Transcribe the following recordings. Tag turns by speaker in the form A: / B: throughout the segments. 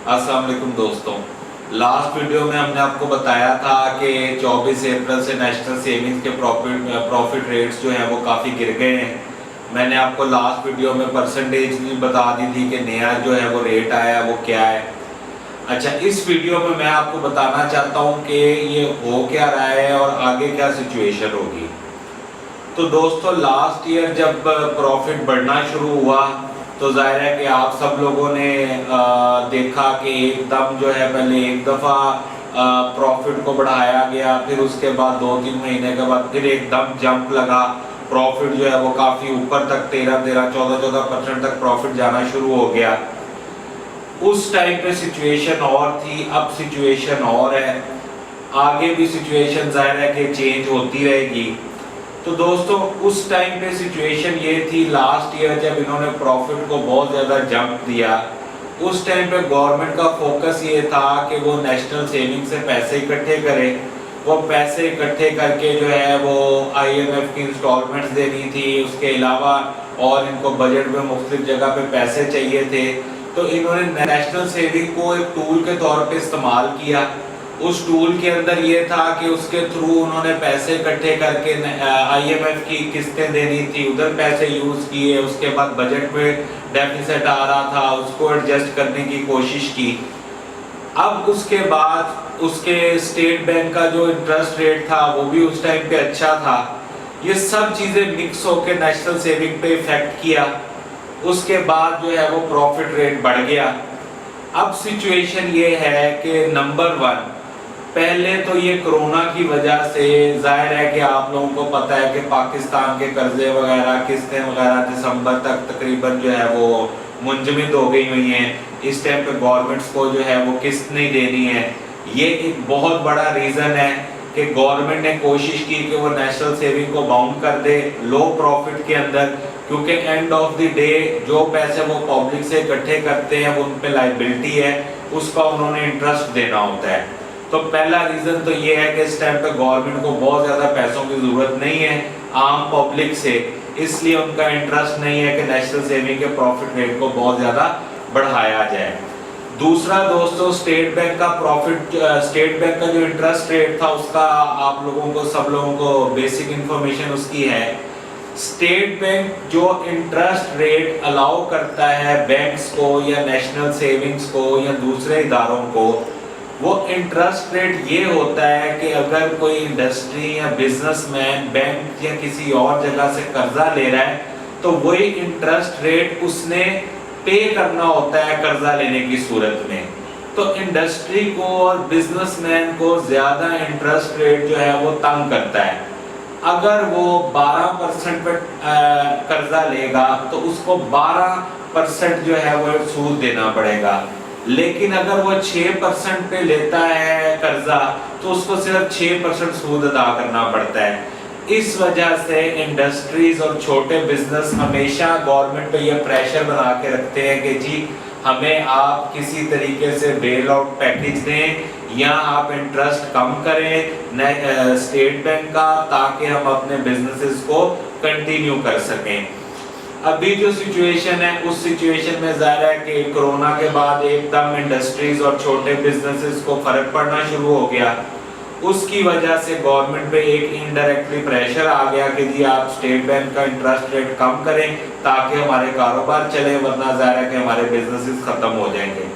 A: अस्सलाम वालेकुम दोस्तों। लास्ट वीडियो में हमने आपको बताया था कि 24 अप्रैल से नेशनल सेविंग्स के प्रॉफिट रेट्स जो हैं वो काफ़ी गिर गए हैं। मैंने आपको लास्ट वीडियो में परसेंटेज भी बता दी थी कि नया जो है वो रेट आया है वो क्या है। अच्छा, इस वीडियो में मैं आपको बताना चाहता हूँ कि ये हो क्या रहा है और आगे क्या सिचुएशन होगी। तो दोस्तों, लास्ट ईयर जब प्रॉफिट बढ़ना शुरू हुआ तो जाहिर है कि आप सब लोगों ने देखा कि एकदम जो है पहले एक दफ़ा प्रॉफिट को बढ़ाया गया, फिर उसके बाद 2-3 महीने के बाद फिर एकदम जंप लगा। प्रॉफिट जो है वो काफ़ी ऊपर तक 13-14% तक प्रॉफिट जाना शुरू हो गया। उस टाइम पे सिचुएशन और थी, अब सिचुएशन और है। आगे भी सिचुएशन जाहिर है कि चेंज होती रहेगी। तो दोस्तों, उस टाइम पे सिचुएशन ये थी, लास्ट ईयर जब इन्होंने प्रॉफिट को बहुत ज़्यादा जंप दिया, उस टाइम पे गवर्नमेंट का फोकस ये था कि वो नेशनल सेविंग से पैसे इकट्ठे करे। वो पैसे इकट्ठे करके जो है वो IMF की इंस्टॉलमेंट्स देनी थी, उसके अलावा और इनको बजट में मुख्तलिफ जगह पे पैसे चाहिए थे। तो इन्होंने नेशनल सेविंग को एक टूल के तौर पे इस्तेमाल किया। उस टूल के अंदर ये था कि उसके थ्रू उन्होंने पैसे इकट्ठे करके IMF की किस्तें देनी थी, उधर पैसे यूज़ किए। उसके बाद बजट में डेफिसिट आ रहा था, उसको एडजस्ट करने की कोशिश की। अब उसके बाद उसके स्टेट बैंक का जो इंटरेस्ट रेट था वो भी उस टाइम पे अच्छा था। ये सब चीज़ें मिक्स होकर नेशनल सेविंग पे इफेक्ट किया। उसके बाद जो है वो प्रॉफिट रेट बढ़ गया। अब सिचुएशन ये है कि नंबर 1, पहले तो ये कोरोना की वजह से जाहिर है कि आप लोगों को पता है कि पाकिस्तान के कर्जे वगैरह किस्तें वगैरह दिसंबर तक तकरीबन जो है वो मुंजमद हो गई हुई हैं। इस टाइम पे गवर्नमेंट्स को जो है वो किस्त नहीं देनी है। ये एक बहुत बड़ा रीज़न है कि गवर्नमेंट ने कोशिश की कि वो नेशनल सेविंग को बाउंड कर दे लो प्रॉफिट के अंदर, क्योंकि एंड ऑफ द डे जो पैसे वो पब्लिक से इकट्ठे करते हैं वो उन पे लाइबिलिटी है, उसका उन्होंने इंटरेस्ट देना होता है। तो पहला रीज़न तो ये है कि इस टाइम पे गवर्नमेंट को बहुत ज़्यादा पैसों की ज़रूरत नहीं है आम पब्लिक से, इसलिए उनका इंटरेस्ट नहीं है कि नेशनल सेविंग के प्रॉफिट रेट को बहुत ज़्यादा बढ़ाया जाए। दूसरा दोस्तों, स्टेट बैंक का जो इंटरेस्ट रेट था उसका आप लोगों को सब लोगों को बेसिक इंफॉर्मेशन उसकी है। स्टेट बैंक जो इंटरेस्ट रेट अलाउ करता है बैंक्स को या नेशनल सेविंग्स को या दूसरे इदारों को, वो इंटरेस्ट रेट ये होता है कि अगर कोई इंडस्ट्री या बिजनेसमैन बैंक या किसी और जगह से कर्जा ले रहा है तो वही इंटरेस्ट रेट उसने पे करना होता है कर्जा लेने की सूरत में। तो इंडस्ट्री को और बिजनेसमैन को ज़्यादा इंटरेस्ट रेट जो है वो तंग करता है। अगर वो 12% पर कर्जा लेगा तो उसको 12% जो है वो सूद देना पड़ेगा, लेकिन अगर वो 6% पे लेता है कर्जा तो उसको सिर्फ 6% सूद अदा करना पड़ता है। इस वजह से इंडस्ट्रीज और छोटे बिजनेस हमेशा गवर्नमेंट पे ये प्रेशर बना के रखते हैं कि जी हमें आप किसी तरीके से बेल आउट पैकेज दें या आप इंटरेस्ट कम करें स्टेट बैंक का, ताकि हम अपने बिजनेसेस को कंटिन्यू कर सकें। अभी जो सिचुएशन है उस सिचुएशन में ज़ाहिर है कि कोरोना के बाद एकदम इंडस्ट्रीज और छोटे बिजनेसेस को फर्क पड़ना शुरू हो गया। उसकी वजह से गवर्नमेंट पे एक इनडायरेक्टली प्रेशर आ गया कि जी आप स्टेट बैंक का इंटरेस्ट रेट कम करें ताकि हमारे कारोबार चले, वरना ज़ाहिर है कि हमारे बिजनेसेस ख़त्म हो जाएंगे।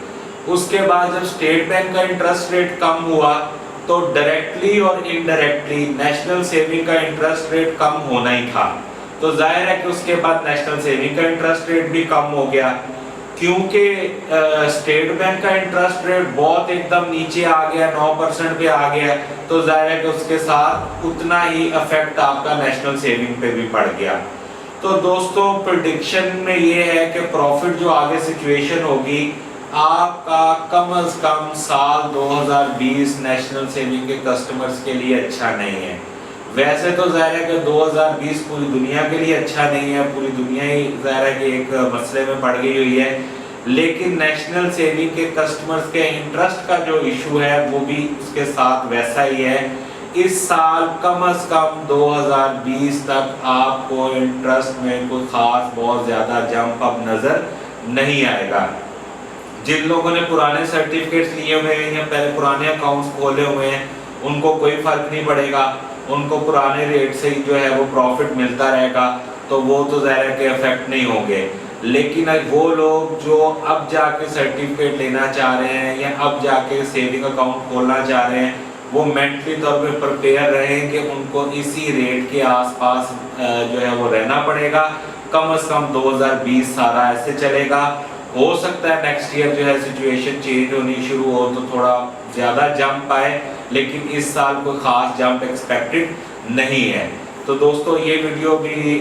A: उसके बाद जब स्टेट बैंक का इंटरेस्ट रेट कम हुआ तो डायरेक्टली और इनडायरेक्टली नेशनल सेविंग का इंटरेस्ट रेट कम होना ही था। तो जाहिर है कि उसके बाद नेशनल सेविंग का इंटरेस्ट रेट भी कम हो गया, क्योंकि स्टेट बैंक का इंटरेस्ट रेट बहुत एकदम नीचे आ गया, 9% पे आ गया। तो जाहिर है कि उसके साथ उतना ही इफेक्ट आपका नेशनल सेविंग पे भी पड़ गया। तो दोस्तों, प्रेडिक्शन में ये है कि प्रॉफिट जो आगे सिचुएशन होगी आपका कम से कम साल 2020 नेशनल सेविंग के कस्टमर्स के लिए अच्छा नहीं है। वैसे तो जाहिर है कि 2020 पूरी दुनिया के लिए अच्छा नहीं है, पूरी दुनिया ही जाहिर है कि एक मसले में पड़ गई हुई है, लेकिन नेशनल सेविंग के कस्टमर्स के इंटरेस्ट का जो इशू है वो भी उसके साथ वैसा ही है। इस साल कम से कम 2020 तक आपको इंटरेस्ट में कोई खास बहुत ज़्यादा जंप अप नज़र नहीं आएगा। जिन लोगों ने पुराने सर्टिफिकेट्स लिए हुए हैं या पहले पुराने अकाउंट्स खोले हुए हैं उनको कोई फ़र्क नहीं पड़ेगा, उनको पुराने रेट से ही जो है वो प्रॉफिट मिलता रहेगा, तो वो तो ज़ाहिर है कि अफेक्ट नहीं होंगे। लेकिन वो लोग जो अब जाके सर्टिफिकेट लेना चाह रहे हैं या अब जाके सेविंग अकाउंट खोलना चाह रहे हैं, वो मेंटली तौर पे प्रिपेयर रहें कि उनको इसी रेट के आसपास जो है वो रहना पड़ेगा। कम से कम 2020 सारा ऐसे चलेगा। हो सकता है नेक्स्ट ईयर जो है सिचुएशन चेंज होनी शुरू हो तो थोड़ा ज़्यादा जंप आए, लेकिन इस साल कोई ख़ास जंप एक्सपेक्टेड नहीं है। तो दोस्तों ये वीडियो भी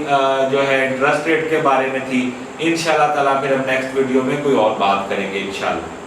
A: जो है इंटरेस्ट रेट के बारे में थी। इंशाल्लाह ताला फिर हम नेक्स्ट वीडियो में कोई और बात करेंगे इंशाल्लाह।